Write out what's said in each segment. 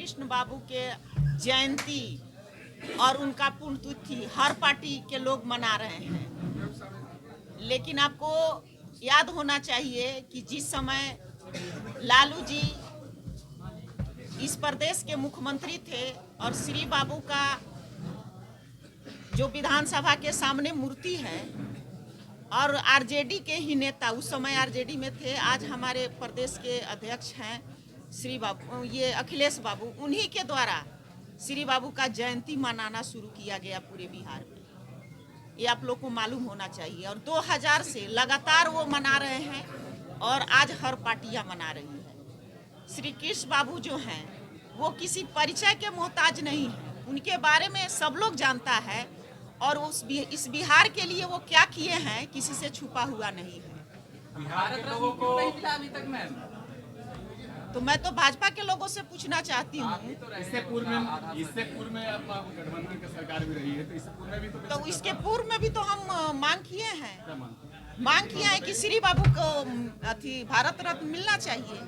कृष्ण बाबू के जयंती और उनका पुण्यतिथि हर पार्टी के लोग मना रहे हैं, लेकिन आपको याद होना चाहिए कि जिस समय लालू जी इस प्रदेश के मुख्यमंत्री थे और श्री बाबू का जो विधानसभा के सामने मूर्ति है और आरजेडी के ही नेता, उस समय आरजेडी में थे, आज हमारे प्रदेश के अध्यक्ष हैं श्री बाबू, ये अखिलेश बाबू, उन्हीं के द्वारा श्री बाबू का जयंती मनाना शुरू किया गया पूरे बिहार में। ये आप लोग को मालूम होना चाहिए। और 2000 से लगातार वो मना रहे हैं और आज हर पार्टियां मना रही है। श्री कृष्ण बाबू जो हैं वो किसी परिचय के मोहताज नहीं हैं, उनके बारे में सब लोग जानता है और इस बिहार के लिए वो क्या किए हैं किसी से छुपा हुआ नहीं है। बिहार के लोगों को नहीं मिला अभी तक मैम। तो मैं तो भाजपा के लोगों से पूछना चाहती हूँ। इससे पूर्व में आपका गठबंधन की सरकार भी रही है, तो इससे पूर्व में भी तो इसके पूर्व में भी तो हम मांग किए हैं, मांग किया है कि श्री बाबू को भारत रत्न मिलना चाहिए।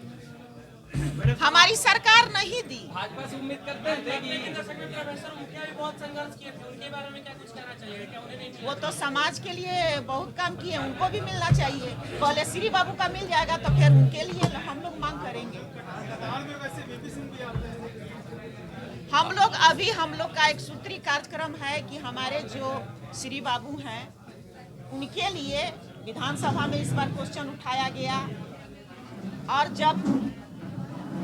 हमारी सरकार नहीं दी। भाजपा से उम्मीद करते हैं कि बहुत संघर्ष किए थे, उनके बारे में क्या कुछ कहना चाहिए? क्या उन्हें नहीं वो तो समाज के लिए बहुत काम किए, उनको भी मिलना चाहिए। पहले श्री बाबू का मिल जाएगा तो फिर उनके लिए हम लोग मांग करेंगे। हम लोग का एक सूत्री कार्यक्रम है कि हमारे जो श्री बाबू हैं उनके लिए विधानसभा में इस बार क्वेश्चन उठाया गया और जब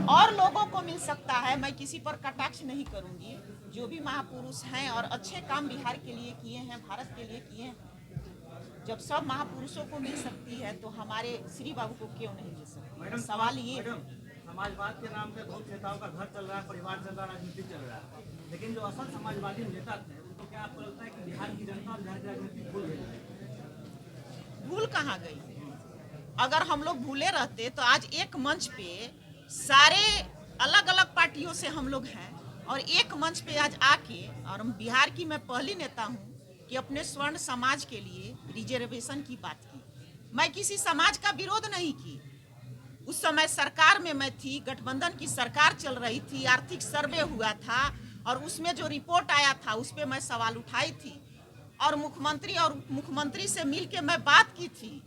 और लोगों को मिल सकता है, मैं किसी पर कटाक्ष नहीं करूंगी, जो भी महापुरुष हैं और अच्छे काम बिहार के लिए किए हैं, भारत के लिए किए हैं, जब सब महापुरुषों को मिल सकती है तो हमारे श्री बाबू को क्यों नहीं मिल सकती? सवाल ये समाजवाद के नाम पे बहुत नेताओं का घर चल रहा है, परिवार चल रहा है, राजनीति चल रहा है, लेकिन जो असल समाजवादी नेता थे उनको क्या आपको लगता है कि बिहार की जनता बिहार की राजनीति भूल गई? भूल कहाँ गई? अगर हम लोग भूले रहते तो आज एक मंच पे सारे अलग अलग पार्टियों से हम लोग हैं और एक मंच पे आज आके, और हम बिहार की मैं पहली नेता हूँ कि अपने स्वर्ण समाज के लिए रिजर्वेशन की बात की। मैं किसी समाज का विरोध नहीं की। उस समय सरकार में मैं थी, गठबंधन की सरकार चल रही थी, आर्थिक सर्वे हुआ था और उसमें जो रिपोर्ट आया था उस पर मैं सवाल उठाई थी और मुख्यमंत्री से मिल के मैं बात की थी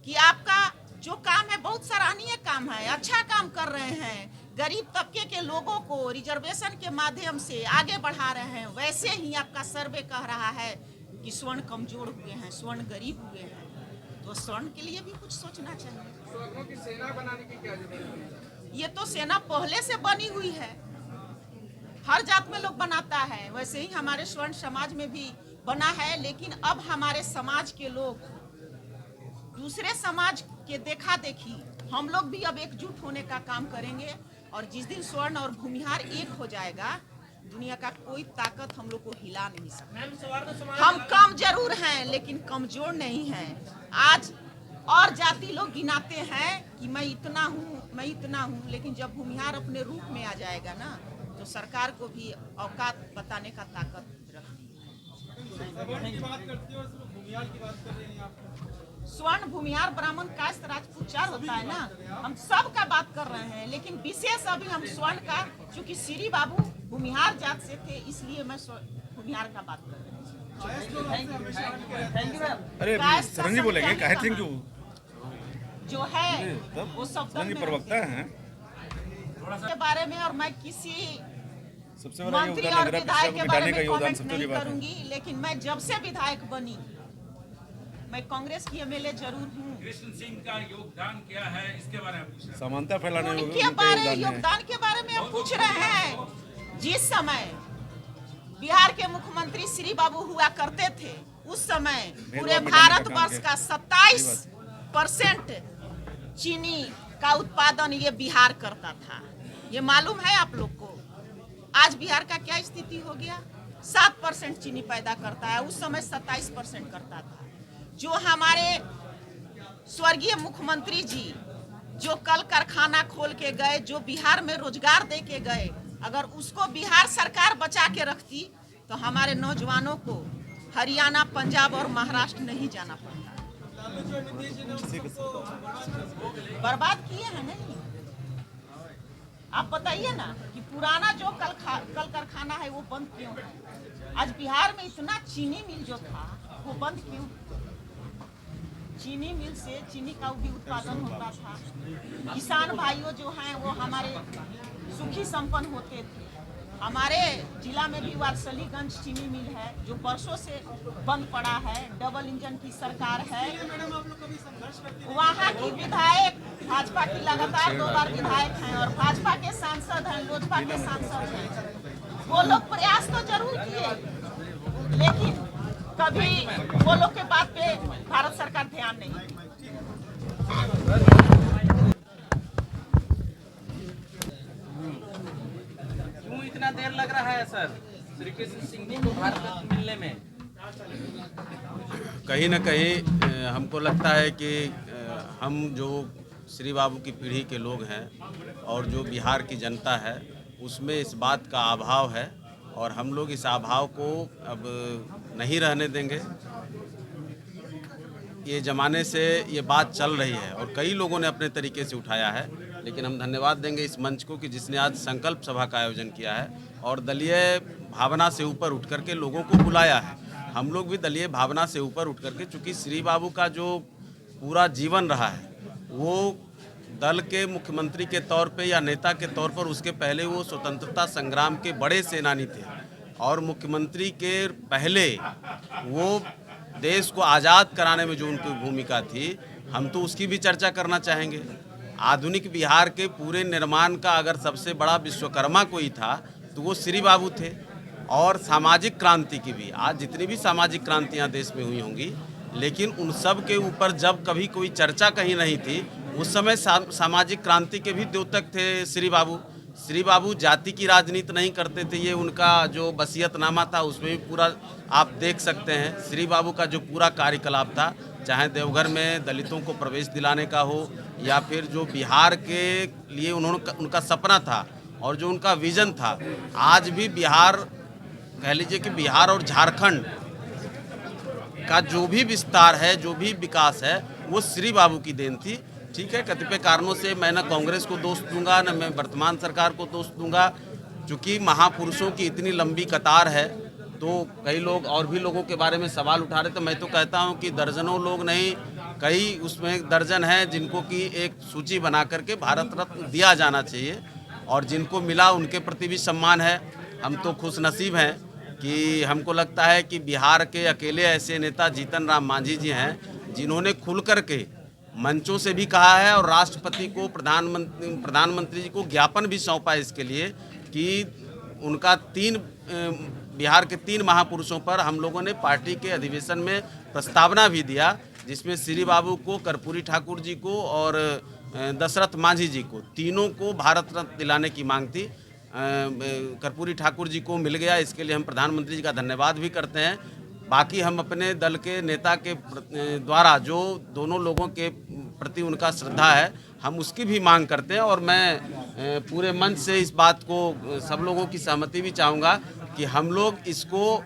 कि आपका जो काम है बहुत सराहनीय काम है, अच्छा काम कर रहे हैं, गरीब तबके के लोगों को रिजर्वेशन के माध्यम से आगे बढ़ा रहे हैं। वैसे ही आपका सर्वे कह रहा है कि स्वर्ण कमजोर हुए हैं, स्वर्ण गरीब हुए हैं, तो स्वर्ण के लिए भी कुछ सोचना चाहिए। स्वर्णों की सेना बनाने की क्या जरूरत है? ये तो सेना पहले से बनी हुई है, हर जात में लोग बनाता है, वैसे ही हमारे स्वर्ण समाज में भी बना है। लेकिन अब हमारे समाज के लोग दूसरे समाज के देखा देखी हम लोग भी अब एकजुट होने का काम करेंगे और जिस दिन स्वर्ण और भूमिहार एक हो जाएगा, दुनिया का कोई ताकत हम लोग को हिला नहीं सकता। हम कम जरूर हैं लेकिन कमजोर नहीं हैं। आज और जाति लोग गिनाते हैं कि मैं इतना हूँ, लेकिन जब भूमिहार अपने रूप में आ जाएगा ना तो सरकार को भी औकात बताने का ताकत रखती है। स्वर्ण भूमिहार ब्राह्मण कास्ट राजपूत चार होता है ना, हम सब का बात कर रहे हैं, लेकिन विशेष अभी हम स्वर्ण का, चूंकि श्री बाबू भूमिहार जात से थे इसलिए मैं भूमिहार का बात कर रही हूँ। अरे सरंजी बोलेंगे काहे थैंक यू जो है वो सब प्रवक्ता हैं के बारे में, और मैं किसी सबसे बड़ा मंत्री और विधायक के बारे में कमेंट नहीं करूंगी। लेकिन मैं जब से विधायक बनी मैं कांग्रेस की एमएलए जरूर हूँ। कृष्ण सिंह का योगदान क्या है इसके बारे में पूछ रहे हैं। समानता फैलाने में उनके बारे योगदान के बारे में हम पूछ रहे हैं। जिस समय बिहार के मुख्यमंत्री श्री बाबू हुआ करते थे उस समय पूरे भारतवर्ष का 27% चीनी का उत्पादन ये बिहार करता था। ये मालूम है आप लोग को? आज बिहार का क्या स्थिति हो गया? 7% चीनी पैदा करता है, उस समय 27% करता था। जो हमारे स्वर्गीय मुख्यमंत्री जी जो कल कारखाना खोल के गए, जो बिहार में रोजगार दे के गए, अगर उसको बिहार सरकार बचा के रखती तो हमारे नौजवानों को हरियाणा, पंजाब और महाराष्ट्र नहीं जाना पड़ता। बर्बाद किए हैं नहीं। आप बताइए ना कि पुराना जो कल कारखाना है वो बंद क्यों है? आज बिहार में इतना चीनी मिल जो था वो बंद क्यों? चीनी मिल से चीनी का भी उत्पादन होता था। किसान भाइयों जो हैं वो हमारे सुखी संपन्न होते थे। हमारे जिला में भी वारसलीगंज चीनी मिल है जो वर्षों से बंद पड़ा है। डबल इंजन की सरकार है। वहाँ की विधायक भाजपा की लगातार 2 बार विधायक हैं और भाजपा के सांसद हैं, लोजपा के सांसद हैं। वो लोग प्रयास तो जरूर किए, लेकिन कभी वो लोग के बात पे भारत सरकार ध्यान नहीं दी। क्यों इतना देर लग रहा है सर श्री कृष्ण सिंह जी को भारत रत्न मिलने में? कहीं न कहीं हमको लगता है कि हम जो श्री बाबू की पीढ़ी के लोग हैं और जो बिहार की जनता है उसमें इस बात का अभाव है और हम लोग इस अभाव को अब नहीं रहने देंगे। ये ज़माने से ये बात चल रही है और कई लोगों ने अपने तरीके से उठाया है, लेकिन हम धन्यवाद देंगे इस मंच को कि जिसने आज संकल्प सभा का आयोजन किया है और दलीय भावना से ऊपर उठ करके लोगों को बुलाया है। हम लोग भी दलीय भावना से ऊपर उठ करके, चूँकि श्री बाबू का जो पूरा जीवन रहा है वो दल के मुख्यमंत्री के तौर पे या नेता के तौर पर, उसके पहले वो स्वतंत्रता संग्राम के बड़े सेनानी थे और मुख्यमंत्री के पहले वो देश को आज़ाद कराने में जो उनकी भूमिका थी, हम तो उसकी भी चर्चा करना चाहेंगे। आधुनिक बिहार के पूरे निर्माण का अगर सबसे बड़ा विश्वकर्मा कोई था तो वो श्री बाबू थे। और सामाजिक क्रांति की भी, आज जितनी भी सामाजिक क्रांतियाँ देश में हुई होंगी, लेकिन उन सब के ऊपर जब कभी कोई चर्चा कहीं नहीं थी, उस समय सामाजिक क्रांति के भी द्योतक थे श्री बाबू। श्री बाबू जाति की राजनीति नहीं करते थे, ये उनका जो वसीयतनामा था उसमें भी पूरा आप देख सकते हैं। श्री बाबू का जो पूरा कार्यकलाप था, चाहे देवघर में दलितों को प्रवेश दिलाने का हो या फिर जो बिहार के लिए उनका सपना था और जो उनका विजन था, आज भी बिहार, कह लीजिए कि बिहार और झारखंड का जो भी विस्तार है, जो भी विकास है, वो श्री बाबू की देन थी। ठीक है, कतिपय कारणों से मैं न कांग्रेस को दोष दूंगा न मैं वर्तमान सरकार को दोष दूंगा, चूँकि महापुरुषों की इतनी लंबी कतार है। तो कई लोग और भी लोगों के बारे में सवाल उठा रहे थे, मैं तो कहता हूं कि दर्जनों लोग नहीं, कई उसमें दर्जन हैं जिनको कि एक सूची बना करके भारत रत्न दिया जाना चाहिए और जिनको मिला उनके प्रति भी सम्मान है। हम तो खुशनसीब हैं कि हमको लगता है कि बिहार के अकेले ऐसे नेता जीतन राम मांझी जी हैं जिन्होंने खुल करके मंचों से भी कहा है और राष्ट्रपति को, प्रधानमंत्री जी को ज्ञापन भी सौंपा इसके लिए कि उनका बिहार के 3 महापुरुषों पर हम लोगों ने पार्टी के अधिवेशन में प्रस्तावना भी दिया, जिसमें श्री बाबू को, कर्पूरी ठाकुर जी को और दशरथ मांझी जी को, तीनों को भारत रत्न दिलाने की मांग थी। कर्पूरी ठाकुर जी को मिल गया, इसके लिए हम प्रधानमंत्री जी का धन्यवाद भी करते हैं। बाकी हम अपने दल के नेता के द्वारा जो दोनों लोगों के प्रति उनका श्रद्धा है, हम उसकी भी मांग करते हैं और मैं पूरे मंच से इस बात को, सब लोगों की सहमति भी चाहूँगा कि हम लोग इसको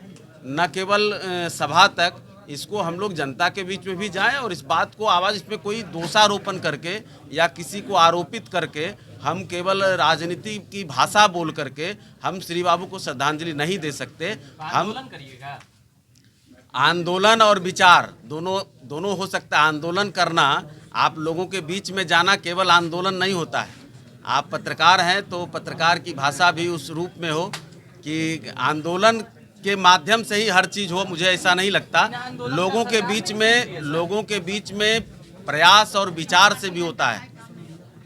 न केवल सभा तक, इसको हम लोग जनता के बीच में भी जाएं और इस बात को आवाज़, इसमें कोई दोषारोपण करके या किसी को आरोपित करके, हम केवल राजनीति की भाषा बोल करके हम श्री बाबू को श्रद्धांजलि नहीं दे सकते। हम करिएगा, आंदोलन और विचार दोनों हो सकता है। आंदोलन करना, आप लोगों के बीच में जाना केवल आंदोलन नहीं होता है। आप पत्रकार हैं तो पत्रकार की भाषा भी उस रूप में हो कि आंदोलन के माध्यम से ही हर चीज़ हो, मुझे ऐसा नहीं लगता। लोगों के बीच में प्रयास और विचार से भी होता है,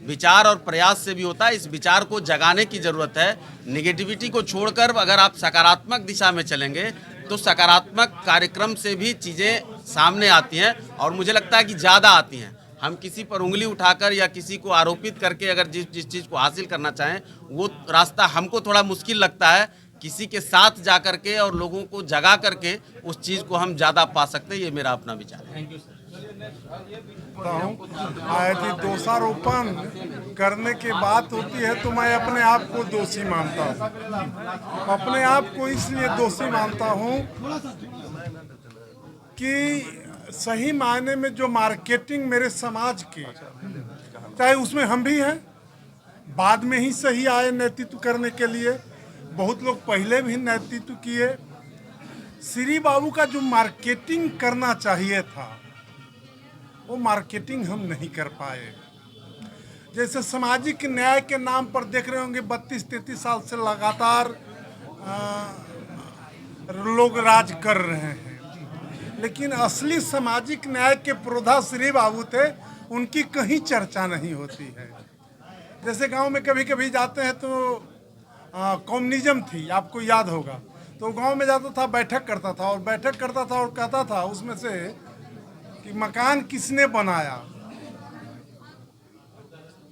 विचार और प्रयास से भी होता है। इस विचार को जगाने की ज़रूरत है। निगेटिविटी को छोड़कर अगर आप सकारात्मक दिशा में चलेंगे तो सकारात्मक कार्यक्रम से भी चीज़ें सामने आती हैं और मुझे लगता है कि ज़्यादा आती हैं। हम किसी पर उंगली उठाकर या किसी को आरोपित करके अगर जिस चीज़ को हासिल करना चाहें, वो रास्ता हमको थोड़ा मुश्किल लगता है। किसी के साथ जा करके और लोगों को जगा करके उस चीज़ को हम ज़्यादा पा सकते हैं। ये मेरा अपना विचार है। Thank you sir. यदि दोषारोपण करने की बात होती है तो मैं अपने आप को दोषी मानता हूँ। अपने आप को इसलिए दोषी मानता हूँ कि सही मायने में जो मार्केटिंग मेरे समाज की, चाहे उसमें हम भी हैं, बाद में ही सही आए नेतृत्व करने के लिए, बहुत लोग पहले भी नेतृत्व किए। श्री बाबू का जो मार्केटिंग करना चाहिए था वो मार्केटिंग हम नहीं कर पाए। जैसे सामाजिक न्याय के नाम पर देख रहे होंगे 32-33 साल से लगातार लोग राज कर रहे हैं, लेकिन असली सामाजिक न्याय के पुरोधा श्री बाबू थे, उनकी कहीं चर्चा नहीं होती है। जैसे गांव में कभी कभी जाते हैं तो कम्युनिज्म थी, आपको याद होगा, तो गांव में जाता था, बैठक करता था और कहता था उसमें से कि मकान किसने बनाया,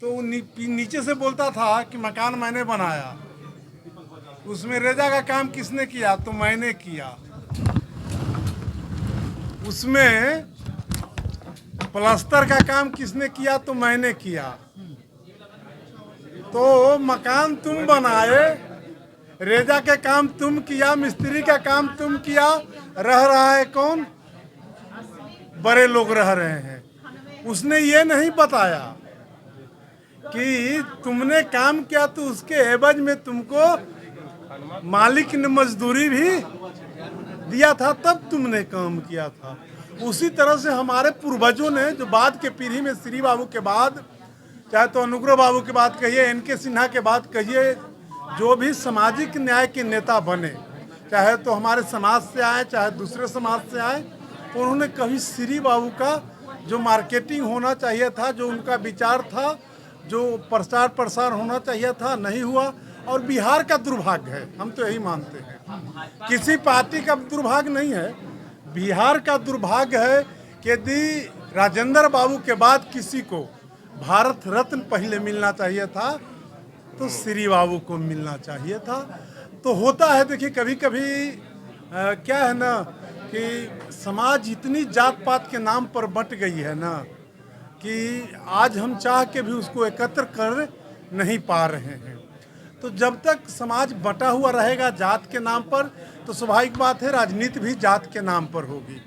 तो नीचे से बोलता था कि मकान मैंने बनाया। उसमें रेजा का काम किसने किया, तो मैंने किया। उसमें प्लास्टर का काम किसने किया, तो मैंने किया। तो मकान तुम बनाए, रेजा के काम तुम किया, मिस्त्री का काम तुम किया, रह रहा है कौन, बड़े लोग रह रहे हैं। उसने ये नहीं बताया कि तुमने काम किया तो उसके एवज में तुमको मालिक ने मजदूरी भी दिया था, तब तुमने काम किया था। उसी तरह से हमारे पूर्वजों ने, जो बाद के पीढ़ी में श्री बाबू के बाद, चाहे तो अनुग्रह बाबू की बात कहिए, एन.के. सिन्हा के बात कहिए, जो भी सामाजिक न्याय के नेता बने, चाहे तो हमारे समाज से आए चाहे दूसरे समाज से आए, तो उन्होंने कभी श्री बाबू का जो मार्केटिंग होना चाहिए था, जो उनका विचार था, जो प्रचार प्रसार होना चाहिए था, नहीं हुआ। और बिहार का दुर्भाग्य है, हम तो यही मानते हैं, किसी पार्टी का दुर्भाग्य नहीं है, बिहार का दुर्भाग्य है कि यदि राजेंद्र बाबू के बाद किसी को भारत रत्न पहले मिलना चाहिए था तो श्री बाबू को मिलना चाहिए था। तो होता है, देखिए कभी कभी क्या है ना कि समाज इतनी जात पात के नाम पर बंट गई है ना कि आज हम चाह के भी उसको एकत्र कर नहीं पा रहे हैं। तो जब तक समाज बटा हुआ रहेगा जात के नाम पर, तो स्वाभाविक बात है राजनीति भी जात के नाम पर होगी,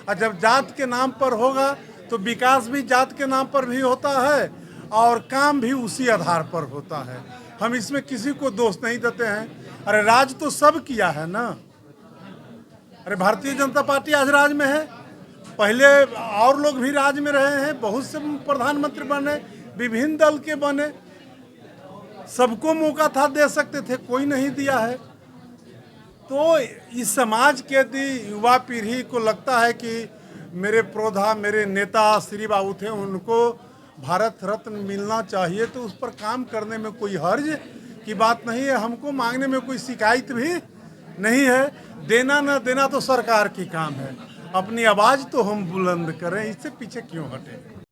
और जब जात के नाम पर होगा तो विकास भी जात के नाम पर भी होता है और काम भी उसी आधार पर होता है। हम इसमें किसी को दोष नहीं देते हैं। अरे राज तो सब किया है ना, अरे भारतीय जनता पार्टी आज राज में है, पहले और लोग भी राज में रहे हैं, बहुत से प्रधानमंत्री बने, विभिन्न दल के बने, सबको मौका था, दे सकते थे, कोई नहीं दिया है। तो इस समाज के यदि युवा पीढ़ी को लगता है कि मेरे प्रोधा, मेरे नेता श्री बाबू थे, उनको भारत रत्न मिलना चाहिए, तो उस पर काम करने में कोई हर्ज की बात नहीं है, हमको मांगने में कोई शिकायत भी नहीं है। देना न देना तो सरकार की काम है, अपनी आवाज़ तो हम बुलंद करें, इससे पीछे क्यों हटें।